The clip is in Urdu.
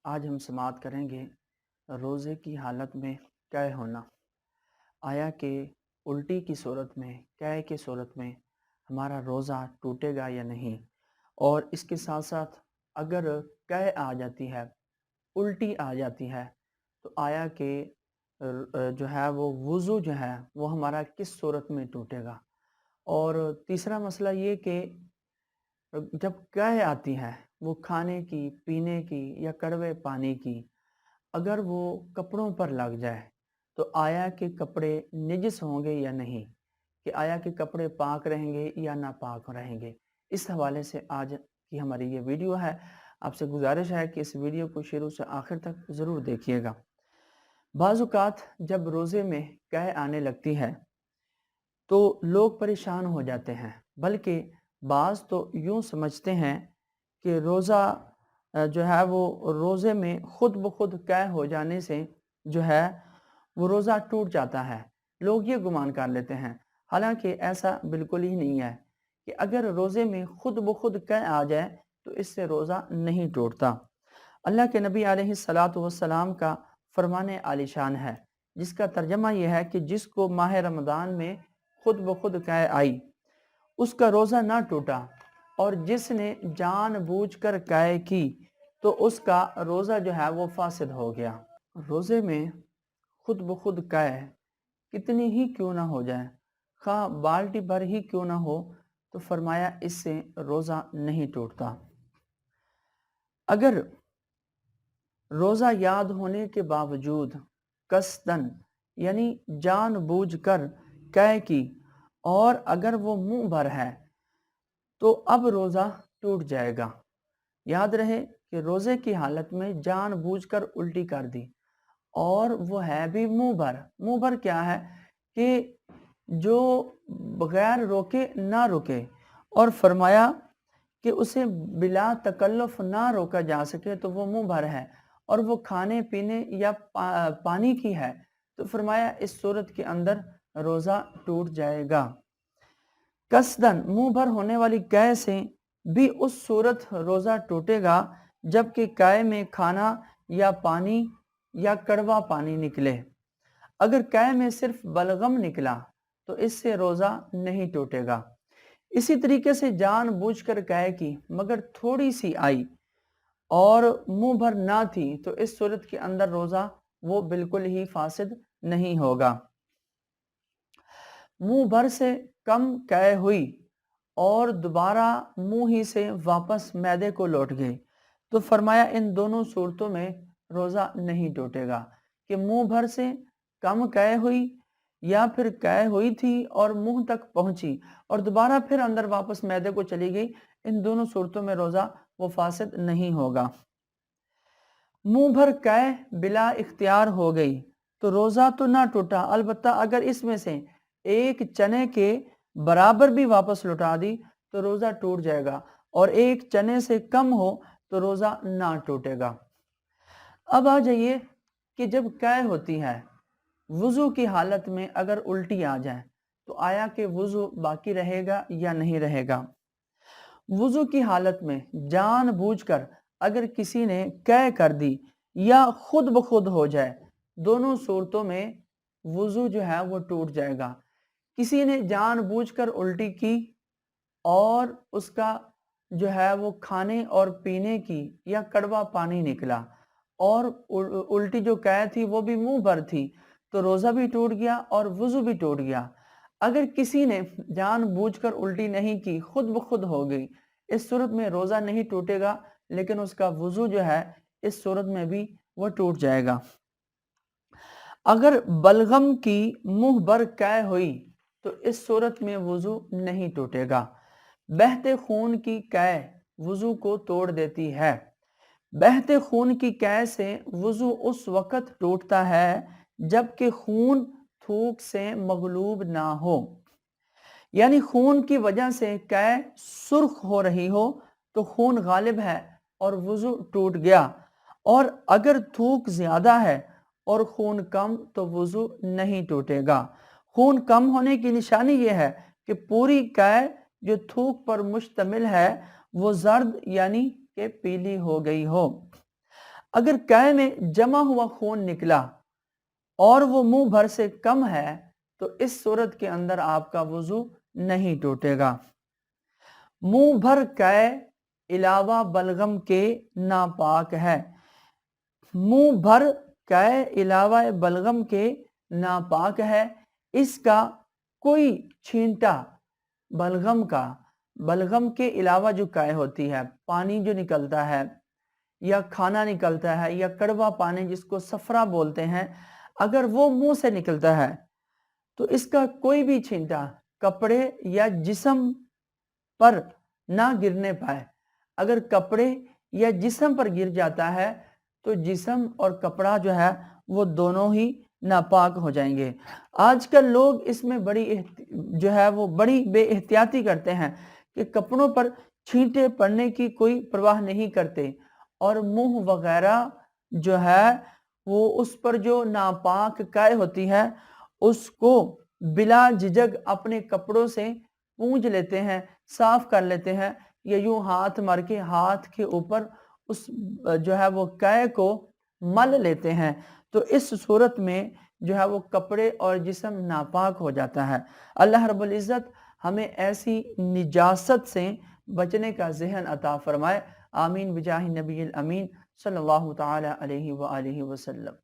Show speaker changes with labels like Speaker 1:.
Speaker 1: آج ہم سماعت کریں گے روزے کی حالت میں قے ہونا۔ آیا کہ الٹی کی صورت میں، قے کی صورت میں ہمارا روزہ ٹوٹے گا یا نہیں، اور اس کے ساتھ ساتھ اگر قے آ جاتی ہے، الٹی آ جاتی ہے، تو آیا کہ جو ہے وہ وضو جو ہے وہ ہمارا کس صورت میں ٹوٹے گا۔ اور تیسرا مسئلہ یہ کہ جب قے آتی ہے وہ کھانے کی، پینے کی یا کڑوے پانی کی، اگر وہ کپڑوں پر لگ جائے تو آیا کہ کپڑے نجس ہوں گے یا نہیں، کہ آیا کہ کپڑے پاک رہیں گے یا ناپاک رہیں گے۔ اس حوالے سے آج کی ہماری یہ ویڈیو ہے۔ آپ سے گزارش ہے کہ اس ویڈیو کو شروع سے آخر تک ضرور دیکھیے گا۔ بعض اوقات جب روزے میں قے آنے لگتی ہے تو لوگ پریشان ہو جاتے ہیں، بلکہ بعض تو یوں سمجھتے ہیں کہ روزہ جو ہے وہ روزے میں خود بخود قے ہو جانے سے جو ہے وہ روزہ ٹوٹ جاتا ہے۔ لوگ یہ گمان کر لیتے ہیں، حالانکہ ایسا بالکل ہی نہیں ہے کہ اگر روزے میں خود بخود قے آ جائے تو اس سے روزہ نہیں ٹوٹتا۔ اللہ کے نبی علیہ الصلاۃ والسلام کا فرمان عالی شان ہے، جس کا ترجمہ یہ ہے کہ جس کو ماہ رمضان میں خود بخود قے آئی اس کا روزہ نہ ٹوٹا، اور جس نے جان بوجھ کر قے کی تو اس کا روزہ جو ہے وہ فاسد ہو گیا۔ روزے میں خود بخود قے کتنی ہی کیوں نہ ہو جائے، خواہ بالٹی بھر ہی کیوں نہ ہو، تو فرمایا اس سے روزہ نہیں ٹوٹتا۔ اگر روزہ یاد ہونے کے باوجود قصدن یعنی جان بوجھ کر قے کی، اور اگر وہ منہ بھر ہے تو اب روزہ ٹوٹ جائے گا۔ یاد رہے کہ روزے کی حالت میں جان بوجھ کر الٹی کر دی، اور وہ ہے بھی منہ بھر۔ منہ بھر کیا ہے کہ جو بغیر روکے نہ رکے، اور فرمایا کہ اسے بلا تکلف نہ روکا جا سکے تو وہ منہ بھر ہے، اور وہ کھانے پینے یا پانی کی ہے، تو فرمایا اس صورت کے اندر روزہ ٹوٹ جائے گا۔ قصدن منہ بھر ہونے والی قے سے بھی اس صورت روزہ ٹوٹے گا جبکہ قے میں کھانا یا پانی یا کڑوا پانی نکلے۔ اگر قے میں صرف بلغم نکلا تو اس سے روزہ نہیں ٹوٹے گا۔ اسی طریقے سے جان بوجھ کر قے کی مگر تھوڑی سی آئی اور منہ بھر نہ تھی تو اس صورت کے اندر روزہ وہ بالکل ہی فاسد نہیں ہوگا۔ منہ بھر سے کم قے ہوئی اور دوبارہ منہ ہی سے واپس معدے کو لوٹ گئی تو فرمایا ان دونوں صورتوں میں روزہ نہیں ٹوٹے گا، کہ منہ بھر سے کم قے ہوئی یا پھر قے ہوئی تھی اور منہ تک پہنچی اور دوبارہ پھر اندر واپس معدے کو چلی گئی، ان دونوں صورتوں میں روزہ وہ فاسد نہیں ہوگا۔ منہ بھر قے بلا اختیار ہو گئی تو روزہ تو نہ ٹوٹا، البتہ اگر اس میں سے ایک چنے کے برابر بھی واپس لوٹا دی تو روزہ ٹوٹ جائے گا، اور ایک چنے سے کم ہو تو روزہ نہ ٹوٹے گا۔ اب آ جائیے کہ جب قے ہوتی ہے وضو کی حالت میں اگر الٹی آ جائے تو آیا کہ وضو باقی رہے گا یا نہیں رہے گا۔ وضو کی حالت میں جان بوجھ کر اگر کسی نے قے کر دی یا خود بخود ہو جائے، دونوں صورتوں میں وضو جو ہے وہ ٹوٹ جائے گا۔ کسی نے جان بوجھ کر الٹی کی اور اس کا جو ہے وہ کھانے اور پینے کی یا کڑوا پانی نکلا، اور الٹی جو قے تھی وہ بھی منہ بھر تھی، تو روزہ بھی ٹوٹ گیا اور وضو بھی ٹوٹ گیا۔ اگر کسی نے جان بوجھ کر الٹی نہیں کی، خود بخود ہو گئی، اس صورت میں روزہ نہیں ٹوٹے گا، لیکن اس کا وضو جو ہے اس صورت میں بھی وہ ٹوٹ جائے گا۔ اگر بلغم کی منہ بھر قے ہوئی تو اس صورت میں وضو نہیں ٹوٹے گا۔ بہتے خون کی قے وضو کو توڑ دیتی ہے۔ بہتے خون کی قے سے وضو اس وقت ٹوٹتا ہے جبکہ خون تھوک سے مغلوب نہ ہو، یعنی خون کی وجہ سے قے سرخ ہو رہی ہو تو خون غالب ہے اور وضو ٹوٹ گیا، اور اگر تھوک زیادہ ہے اور خون کم تو وضو نہیں ٹوٹے گا۔ خون کم ہونے کی نشانی یہ ہے کہ پوری قے جو تھوک پر مشتمل ہے وہ زرد یعنی کہ پیلی ہو گئی ہو۔ اگر قے میں جمع ہوا خون نکلا اور وہ منہ بھر سے کم ہے تو اس صورت کے اندر آپ کا وضو نہیں ٹوٹے گا۔ منہ بھر قے علاوہ بلغم کے ناپاک ہے۔ منہ بھر قے علاوہ بلغم کے ناپاک ہے۔ اس کا کوئی چھینٹا بلغم کے علاوہ جو قے ہوتی ہے، پانی جو نکلتا ہے یا کھانا نکلتا ہے یا کڑوا پانی جس کو صفرا بولتے ہیں، اگر وہ منہ سے نکلتا ہے تو اس کا کوئی بھی چھینٹا کپڑے یا جسم پر نہ گرنے پائے۔ اگر کپڑے یا جسم پر گر جاتا ہے تو جسم اور کپڑا جو ہے وہ دونوں ہی ناپاک ہو جائیں گے۔ آج کل لوگ اس میں بڑی بے احتیاطی کرتے ہیں کہ کپڑوں پر چھینٹے پڑنے کی کوئی پرواہ نہیں کرتے، اور منہ وغیرہ جو ہے وہ اس پر جو ناپاک قے ہوتی ہے اس کو بلا جھجک اپنے کپڑوں سے پونجھ لیتے ہیں، صاف کر لیتے ہیں، یا یوں ہاتھ مار کے ہاتھ کے اوپر اس وہ قے کو مل لیتے ہیں، تو اس صورت میں وہ کپڑے اور جسم ناپاک ہو جاتا ہے۔ اللہ رب العزت ہمیں ایسی نجاست سے بچنے کا ذہن عطا فرمائے۔ آمین بجاہ نبی الامین صلی اللہ تعالی علیہ وآلہ وسلم۔